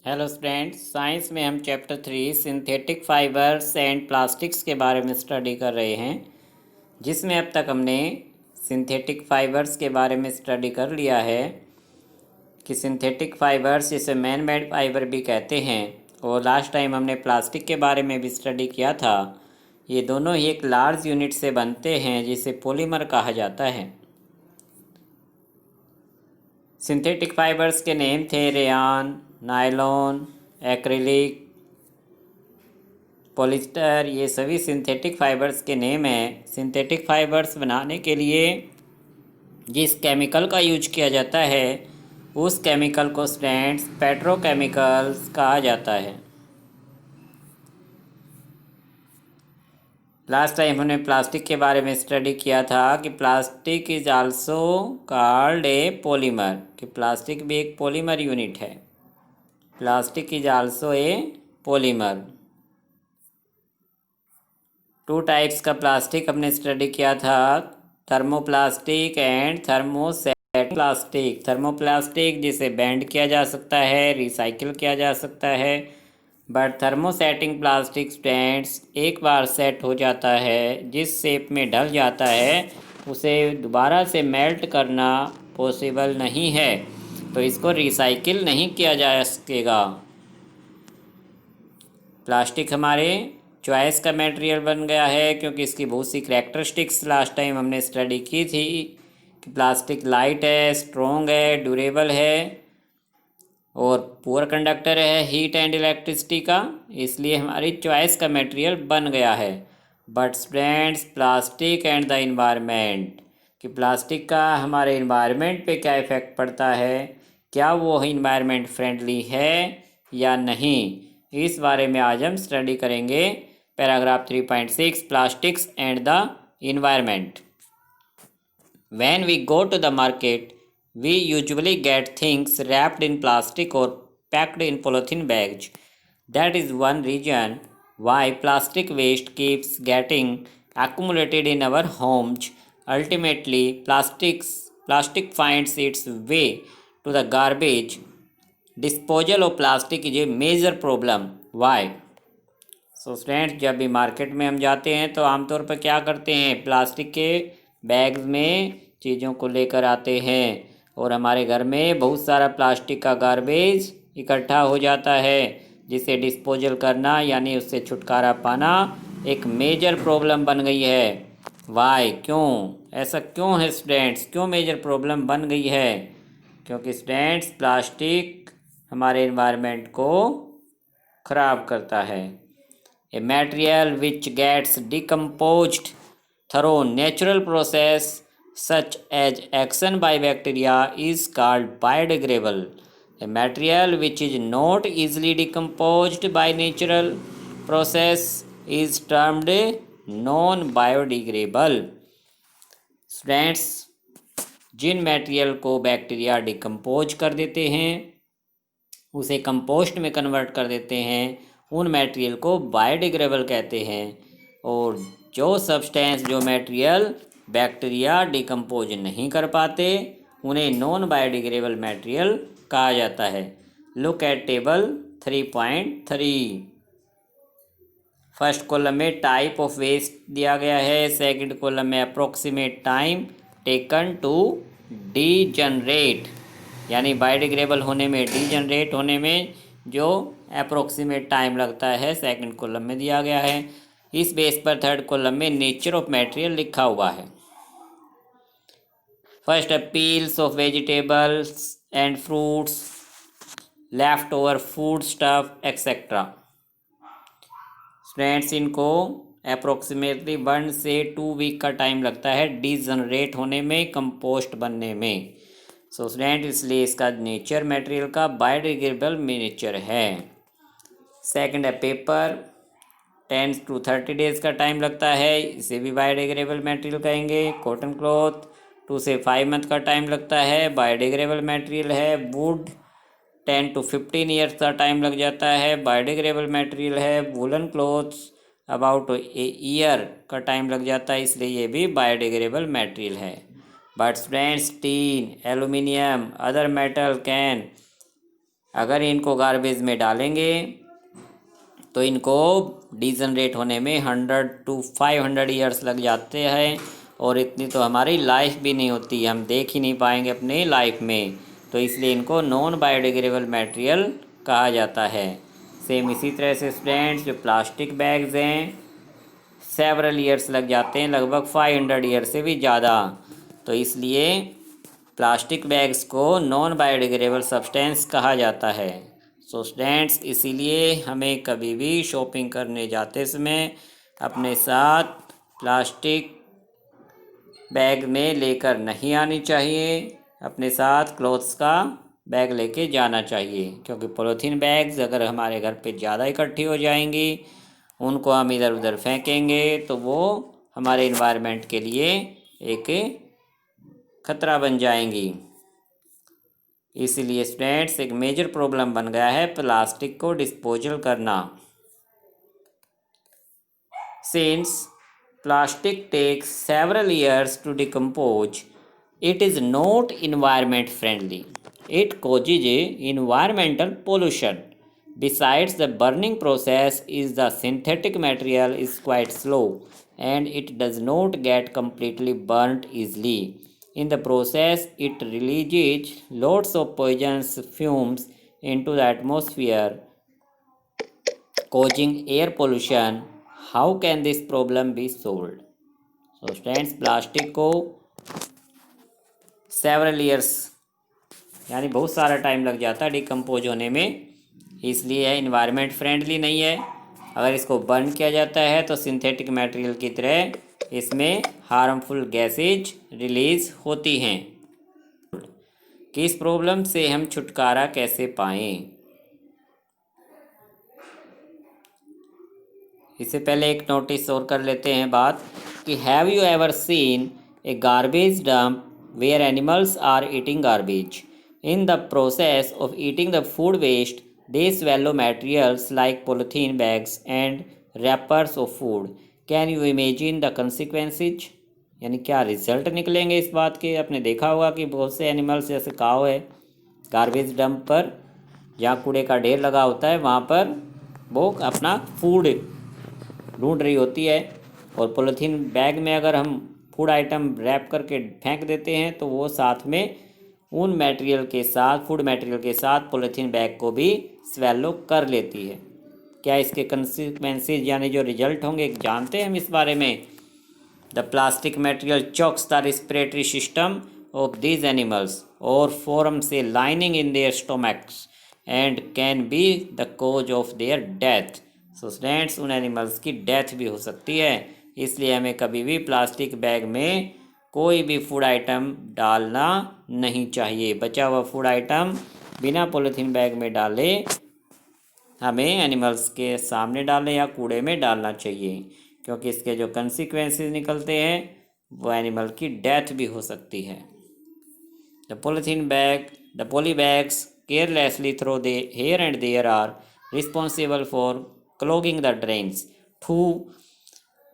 Hello students, science में हम chapter 3 synthetic fibres and plastics के बारे में स्टडी कर रहे हैं, जिसमें अब तक हमने सिंथेटिक फाइबर्स के बारे में स्टडी कर लिया है कि सिंथेटिक फाइबर्स जिसे मैन मेड फाइबर भी कहते हैं, और लास्ट टाइम हमने प्लास्टिक के बारे में भी स्टडी किया था। ये दोनों ही एक लार्ज यूनिट से बनते हैं जिसे पॉलीमर कहा जाता है। सिंथेटिक फाइबर्स के नेम थे रेयान, नायलॉन, एक्रिलिक, पॉलिस्टर। ये सभी सिंथेटिक फाइबर्स के नेम हैं। सिंथेटिक फाइबर्स बनाने के लिए जिस केमिकल का यूज किया जाता है उस केमिकल को स्टूडेंट्स पेट्रोकेमिकल्स कहा जाता है। लास्ट टाइम हमने प्लास्टिक के बारे में स्टडी किया था कि plastic is also called a polymer, कि प्लास्टिक भी एक पॉलीमर यूनिट है। Plastic is also a polymer. 2 types का प्लास्टिक हमने स्टडी किया था, thermoplastic and thermosetting plastic. Thermoplastic जिसे बेंड किया जा सकता है, रिसाइकिल किया जा सकता है, बट थर्मोसेटिंग प्लास्टिक स्टैंड्स एक बार सेट हो जाता है, जिस शेप में ढल जाता है उसे दोबारा से मेल्ट करना पॉसिबल नहीं है, तो इसको रिसाइकिल नहीं किया जा सकेगा। प्लास्टिक हमारे चॉइस का मटेरियल बन गया है क्योंकि इसकी बहुत सी करैक्टरिस्टिक्स लास्ट टाइम हमने स्टडी की थी कि प्लास्टिक लाइट है, स्ट्रॉन्ग है, ड्यूरेबल है और पुअर कंडक्टर है हीट एंड इलेक्ट्रिसिटी का, इसलिए हमारी चॉइस का मटेरियल बन गया है। But students, plastic and the environment, कि प्लास्टिक का हमारे इन्वायरमेंट पे क्या इफ़ेक्ट पड़ता है, क्या वो इन्वायरमेंट फ्रेंडली है या नहीं, इस बारे में आज हम स्टडी करेंगे। Paragraph 3.6 plastics and the environment. When we go to the market, we usually get things wrapped in plastic or packed in polythene bags. That is one reason why plastic waste keeps getting accumulated in our homes. Ultimately, plastic finds its way to the garbage. Disposal of plastic is a major problem. Why? So students, जब भी market में हम जाते हैं तो आमतौर पर क्या करते हैं, प्लास्टिक के बैग्स में चीज़ों को लेकर आते हैं और हमारे घर में बहुत सारा प्लास्टिक का गार्बेज इकट्ठा हो जाता है, जिसे डिस्पोजल करना यानी उससे छुटकारा पाना एक मेजर प्रॉब्लम बन गई है। वाई, क्यों ऐसा क्यों है स्टूडेंट्स, क्यों मेजर प्रॉब्लम बन गई है? क्योंकि स्टूडेंट्स, प्लास्टिक हमारे एनवायरनमेंट को ख़राब करता है। A material which gets decomposed through natural process such as action by bacteria is called biodegradable. A material which is not easily decomposed by natural process is termed non-biodegradable. Students, जिन material को bacteria decompose कर देते हैं, उसे compost में convert कर देते हैं, उन मटेरियल को बायोडिग्रेडेबल कहते हैं। और जो सब्सटेंस, जो मटेरियल बैक्टीरिया डिकम्पोज नहीं कर पाते, उन्हें नॉन बायोडिग्रेडेबल मटेरियल कहा जाता है। Look at table 3.3। First column में टाइप ऑफ वेस्ट दिया गया है, सेकंड कॉलम में approximate time taken to degenerate, यानी बायोडिग्रेडेबल होने में, डीजनरेट होने में जो अप्रोक्सीमेट टाइम लगता है, सेकंड कॉलम में दिया गया है। इस बेस पर थर्ड कॉलम में नेचर ऑफ मटेरियल लिखा हुआ है। First, peels of vegetables and fruits, left over food stuff etcetera. Students, इनको अप्रोक्सीमेटली 1 से 2 वीक का टाइम लगता है डीजनरेट होने में, कंपोस्ट बनने में। सो स्टूडेंट, इसलिए इसका नेचर मटेरियल का बायोडिग्रेडेबल नेचर है। सेकंड है पेपर, 10 to 30 डेज़ का टाइम लगता है, इसे भी बायोडिग्रेडेबल मटेरियल कहेंगे। कॉटन क्लॉथ 2 से 5 मंथ का टाइम लगता है, बायोडिग्रेडेबल मटेरियल है। वुड 10 to 15 ईयर्स का टाइम लग जाता है, बायोडिग्रेडेबल मटेरियल है। Woollen clothes about a year का टाइम लग जाता है, इसलिए ये भी बायोडिग्रेडेबल मटेरियल है। But students, tin, aluminium, other metal can अगर इनको गार्बेज में डालेंगे तो इनको डिजनरेट होने में 100 to 500 ईयर्स लग जाते हैं, और इतनी तो हमारी लाइफ भी नहीं होती, हम देख ही नहीं पाएंगे अपने लाइफ में। तो इसलिए इनको नॉन बायोडिग्रेडेबल मटेरियल कहा जाता है। सेम इसी तरह से स्टूडेंट्स, जो प्लास्टिक बैग्स हैं सेवरल ईयर्स लग जाते हैं, लगभग 500 ईयर से भी ज़्यादा। तो इसलिए प्लास्टिक बैग्स को नॉन बायोडिग्रेडेबल सब्सटेंस कहा जाता है। सो स्टूडेंट्स, इसीलिए हमें कभी भी शॉपिंग करने जाते समय अपने साथ प्लास्टिक बैग में लेकर नहीं आनी चाहिए, अपने साथ क्लॉथ्स का बैग लेके जाना चाहिए, क्योंकि पॉलीथीन बैग्स अगर हमारे घर पे ज़्यादा इकट्ठी हो जाएंगी, उनको हम इधर उधर फेंकेंगे तो वो हमारे इन्वायरमेंट के लिए एक खतरा बन जाएंगी। इसलिए स्टूडेंट्स, एक मेजर प्रॉब्लम बन गया है प्लास्टिक को डिस्पोजल करना। Since plastic takes several years to decompose, it is not environment friendly. It causes environmental pollution. Besides, the burning process is the synthetic material is quite slow and it does not get completely burnt easily. In the process, it releases lots of poisonous fumes into the atmosphere, causing air pollution. How can this problem be solved? So, students, plastic को several years यानी बहुत सारा time लग जाता है decompose होने में, इसलिए है इन्वायरमेंट फ्रेंडली नहीं है। अगर इसको बर्न किया जाता है तो सिंथेटिक मटेरियल की तरह इसमें हार्मफुल गैसेज रिलीज होती हैं। कि इस प्रॉब्लम से हम छुटकारा कैसे पाएं, इससे पहले एक नोटिस और कर लेते हैं बात कि have you ever seen A garbage dump where animals are eating garbage? In the process of eating the food waste, they swallow materials like polythene bags and wrappers of food. Can you imagine the consequences? यानी क्या result निकलेंगे इस बात के। आपने देखा होगा कि बहुत से एनिमल्स जैसे काव है, गार्बेज डंप पर जहाँ कूड़े का ढेर लगा होता है वहाँ पर वो अपना फूड ढूंढ रही होती है, और पॉलीथीन बैग में अगर हम फूड आइटम रैप करके फेंक देते हैं तो वो साथ में उन मटेरियल के साथ, फूड मटेरियल के साथ पॉलीथीन बैग को भी स्वेलो कर लेती है। क्या इसके कंसिक्वेंसेज यानी जो रिजल्ट होंगे जानते हैं हम इस बारे में? The plastic material chokes the respiratory system of these animals और forms a lining in their stomachs and can be the cause of their death. So students, उन एनिमल्स की डेथ भी हो सकती है, इसलिए हमें कभी भी प्लास्टिक बैग में कोई भी फूड आइटम डालना नहीं चाहिए। बचा हुआ फूड आइटम बिना पॉलीथीन बैग में डाले हमें एनिमल्स के सामने डालें या कूड़े में डालना चाहिए, क्योंकि इसके जो कंसिक्वेंसेस निकलते हैं वो एनिमल की डेथ भी हो सकती है। The poly bags carelessly throw here and there are responsible for clogging the drains.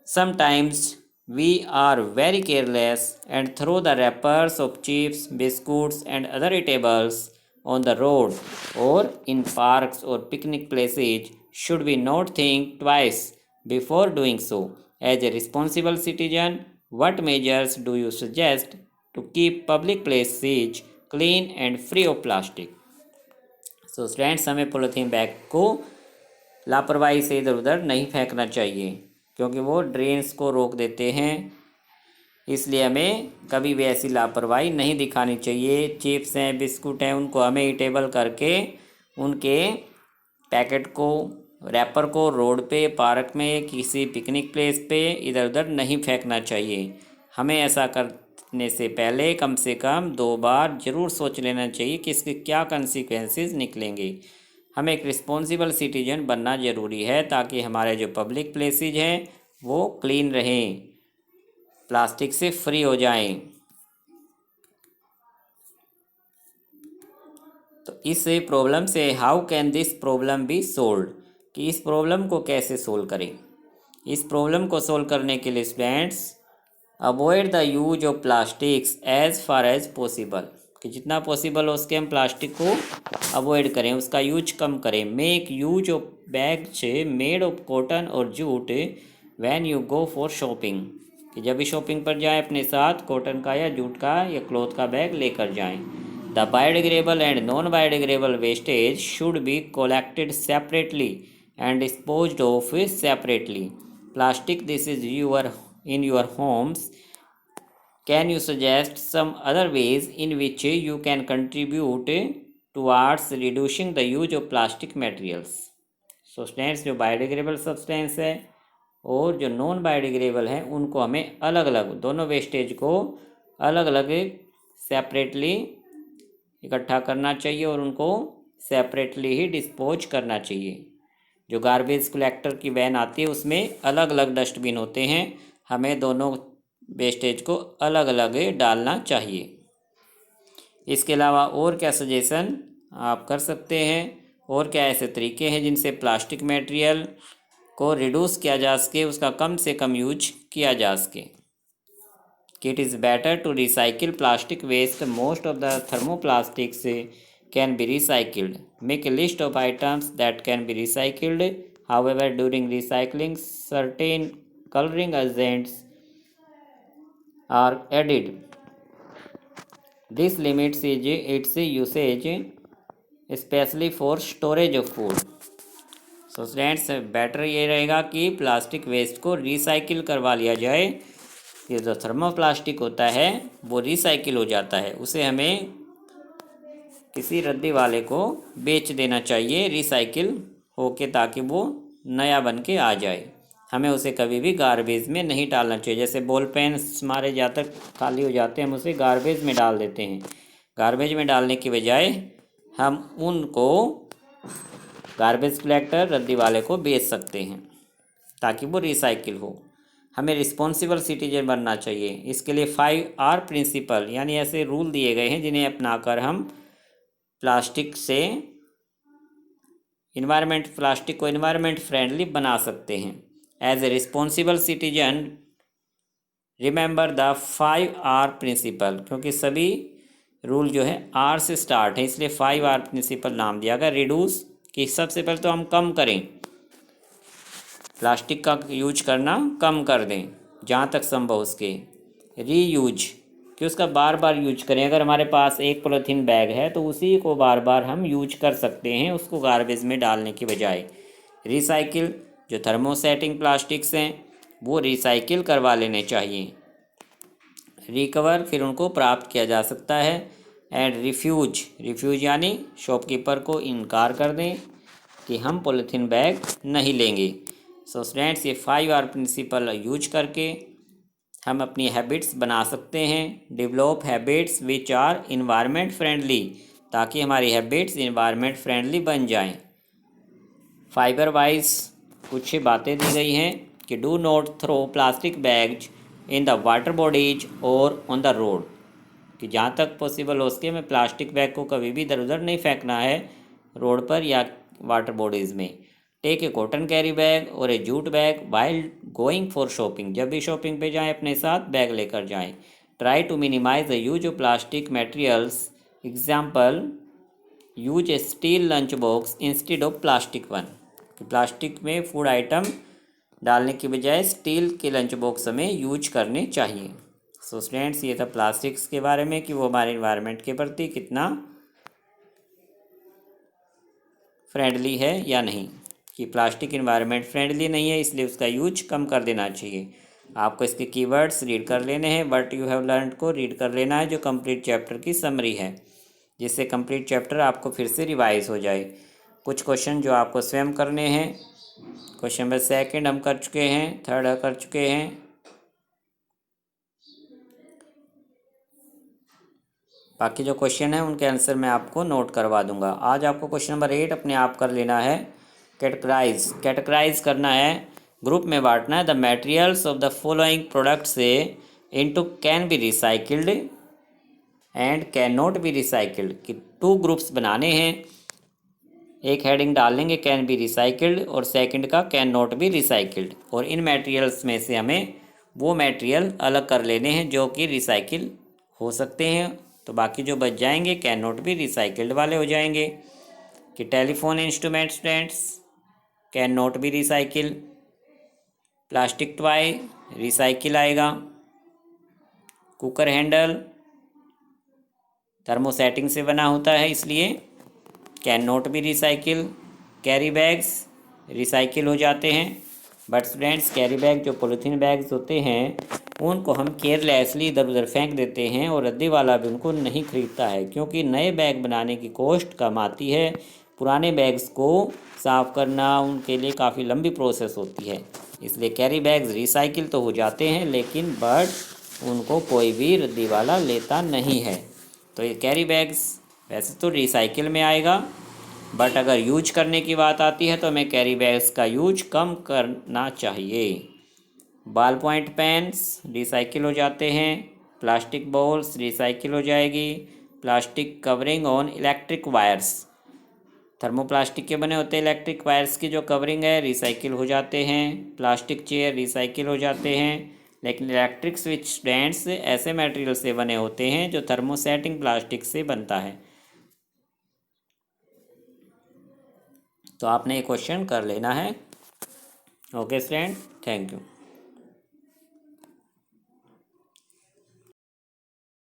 Sometimes we are very careless and throw the wrappers of chips, biscuits and other eatables on the road or in parks or picnic places. Should we not think twice before doing so? As a responsible citizen, what measures do you suggest to keep public places clean and free of plastic? So students, हमें polythene bag को लापरवाही से इधर उधर नहीं फेंकना चाहिए, क्योंकि वो ड्रेन्स को रोक देते हैं। इसलिए हमें कभी भी ऐसी लापरवाही नहीं दिखानी चाहिए। चिप्स हैं, बिस्कुट हैं, उनको हमें ईटेबल करके उनके पैकेट को, रैपर को रोड पे, पार्क में, किसी पिकनिक प्लेस पे इधर उधर नहीं फेंकना चाहिए। हमें ऐसा करने से पहले कम से कम 2 बार ज़रूर सोच लेना चाहिए कि इसके क्या कंसिक्वेंसेस निकलेंगे। हमें एक रिस्पॉन्सिबल सिटीजन बनना ज़रूरी है, ताकि हमारे जो पब्लिक प्लेसेज हैं वो क्लीन रहें, प्लास्टिक से फ्री हो जाएं। तो इस प्रॉब्लम से how can this problem be solve, कि इस प्रॉब्लम को कैसे सोल्व करें। इस प्रॉब्लम को सोल्व करने के लिए students, avoid the use of plastics as far as possible, कि जितना पॉसिबल हो उसके हम प्लास्टिक को अवॉइड करें, उसका यूज कम करें। Make use of bags made of cotton और jute when you go for shopping, कि जब भी शॉपिंग पर जाएं अपने साथ कॉटन का या जूट का या क्लॉथ का बैग लेकर जाएं। The biodegradable and non biodegradable wastage should be collected separately and disposed of separately. Plastic this is you're in your homes. Can you suggest some other ways in which you can contribute towards reducing the use of plastic materials? So students, जो biodegradable substance है और जो non biodegradable है उनको हमें अलग अलग, दोनों वेस्टेज को अलग अलग सेपरेटली इकट्ठा करना चाहिए और उनको सेपरेटली ही डिस्पोज करना चाहिए। जो गार्बेज कलेक्टर की वैन आती है उसमें अलग अलग डस्टबिन होते हैं, हमें दोनों वेस्टेज को अलग अलग डालना चाहिए। इसके अलावा और क्या सजेशन आप कर सकते हैं, और क्या ऐसे तरीके हैं जिनसे प्लास्टिक मटेरियल को रिड्यूस किया जा सके, उसका कम से कम यूज किया जा सके। कि it is better to recycle plastic waste, most of the thermoplastics can be recycled. Make a list of items that can be recycled, however during recycling certain colouring agents are added. This limits its usage, especially for storage of food. So students, better ये रहेगा कि plastic waste को recycle करवा लिया जाए। ये जो thermoplastic होता है वो रिसाइकिल हो जाता है, उसे हमें किसी रद्दी वाले को बेच देना चाहिए रिसाइकिल होके, ताकि वो नया बन के आ जाए। हमें उसे कभी भी गार्बेज में नहीं डालना चाहिए। जैसे बॉल पेन हमारे ज़्यादातर खाली हो जाते हैं, हम उसे गार्बेज में डाल देते हैं। गार्बेज में डालने की बजाय हम उनको गार्बेज कलेक्टर रद्दी वाले को बेच सकते हैं ताकि वो रिसाइकिल हो। हमें रिस्पॉन्सिबल सिटीजन बनना चाहिए। इसके लिए 5R प्रिंसिपल यानी ऐसे रूल दिए गए हैं जिन्हें अपनाकर हम प्लास्टिक को इन्वायरमेंट फ्रेंडली बना सकते हैं। As a responsible citizen remember the 5R principle, क्योंकि सभी रूल जो है R से स्टार्ट है, इसलिए 5R प्रिंसिपल नाम दिया गया। रिड्यूस, कि सबसे पहले तो हम कम करें, प्लास्टिक का यूज करना कम कर दें जहाँ तक संभव उसके। रीयूज, कि उसका बार बार यूज करें। अगर हमारे पास एक पॉलीथीन बैग है तो उसी को बार बार हम यूज कर सकते हैं, उसको गार्बेज में डालने की बजाय। रिसाइकिल, जो थर्मोसेटिंग प्लास्टिक्स हैं वो रिसाइकिल करवा लेने चाहिए। रिकवर, फिर उनको प्राप्त किया जा सकता है। एंड रिफ्यूज यानी शॉपकीपर को इनकार कर दें कि हम पॉलीथीन बैग नहीं लेंगे। सो स्टूडेंट्स, ये 5R प्रिंसिपल यूज करके हम अपनी हैबिट्स बना सकते हैं। Develop habits which are environment friendly, ताकि हमारी हैबिट्स इन्वायरमेंट फ्रेंडली बन जाएं। फाइबर वाइज कुछ बातें दी गई हैं कि do not throw plastic bags in the water bodies और ऑन द रोड, कि जहाँ तक पॉसिबल हो सके हमें प्लास्टिक बैग को कभी भी इधर उधर नहीं फेंकना है रोड पर या वाटर बॉडीज़ में। Take a cotton carry bag और a jute bag while going for shopping, जब भी शॉपिंग पे जाएं अपने साथ बैग लेकर जाएं। Try to minimise the use of plastic materials, example use a steel lunch box instead of plastic one, कि प्लास्टिक में फूड आइटम डालने की बजाय स्टील के लंच बॉक्स हमें यूज करने चाहिए। सो स्टूडेंट्स, ये था प्लास्टिक्स के बारे में कि वो हमारे इन्वायरमेंट के प्रति कितना फ्रेंडली है या नहीं। कि प्लास्टिक इन्वायरमेंट फ्रेंडली नहीं है, इसलिए उसका यूज कम कर देना चाहिए। आपको इसके कीवर्ड्स रीड कर लेने हैं, व्हाट यू हैव लर्नड को रीड कर लेना है, जो कंप्लीट चैप्टर की समरी है, जिससे कंप्लीट चैप्टर आपको फिर से रिवाइज हो जाए। कुछ क्वेश्चन जो आपको स्वयं करने हैं, क्वेश्चन नंबर 2 हम कर चुके हैं, 3 कर चुके हैं। बाकी जो क्वेश्चन है उनके आंसर मैं आपको नोट करवा दूंगा। आज आपको क्वेश्चन नंबर 8 अपने आप कर लेना है। कैटेगराइज करना है, ग्रुप में बांटना है। The materials of the following products into can be recycled and can not be recycled, कि 2 ग्रुप्स बनाने हैं। एक हेडिंग डाल लेंगे कैन बी रिसाइकिल्ड और सेकंड का कैन नॉट बी रिसाइकिल्ड, और इन मटेरियल्स में से हमें वो मटेरियल अलग कर लेने हैं जो कि रिसाइकिल हो सकते हैं तो बाकी जो बच जाएंगे कैन नॉट बी रिसाइकिल्ड वाले हो जाएंगे कि telephone instrument students can not be recycle, plastic toy recycle आएगा, कुकर हैंडल थर्मोसेटिंग से बना होता है इसलिए can not be recycle, carry bags recycle हो जाते हैं। बट स्टूडेंट्स कैरी बैग जो पॉलीथीन बैग्स होते हैं उनको हम केयरलेसली इधर उधर फेंक देते हैं और रद्दी वाला भी उनको नहीं खरीदता है क्योंकि नए बैग बनाने की कॉस्ट कम आती है। पुराने बैग्स को साफ़ करना उनके लिए काफ़ी लंबी प्रोसेस होती है, इसलिए कैरी बैग्स रिसाइकिल तो हो जाते हैं लेकिन बट उनको कोई भी रद्दी वाला लेता नहीं है। तो ये कैरी बैग्स वैसे तो रिसाइकिल में आएगा, बट अगर यूज करने की बात आती है तो हमें कैरी बैग्स का यूज कम करना चाहिए। बॉल पॉइंट पेन्स रिसाइकिल हो जाते हैं, प्लास्टिक बॉल्स रिसाइकिल हो जाएगी, plastic covering on electric wires thermoplastic के बने होते हैं इलेक्ट्रिक वायर्स की जो कवरिंग है रिसाइकिल हो जाते हैं, प्लास्टिक चेयर रिसाइकिल हो जाते हैं। लेकिन इलेक्ट्रिक स्विच स्टैंड्स ऐसे मटेरियल से बने होते हैं जो थर्मोसेटिंग प्लास्टिक से बनता है। तो आपने ये क्वेश्चन कर लेना है। Okay student, thank you.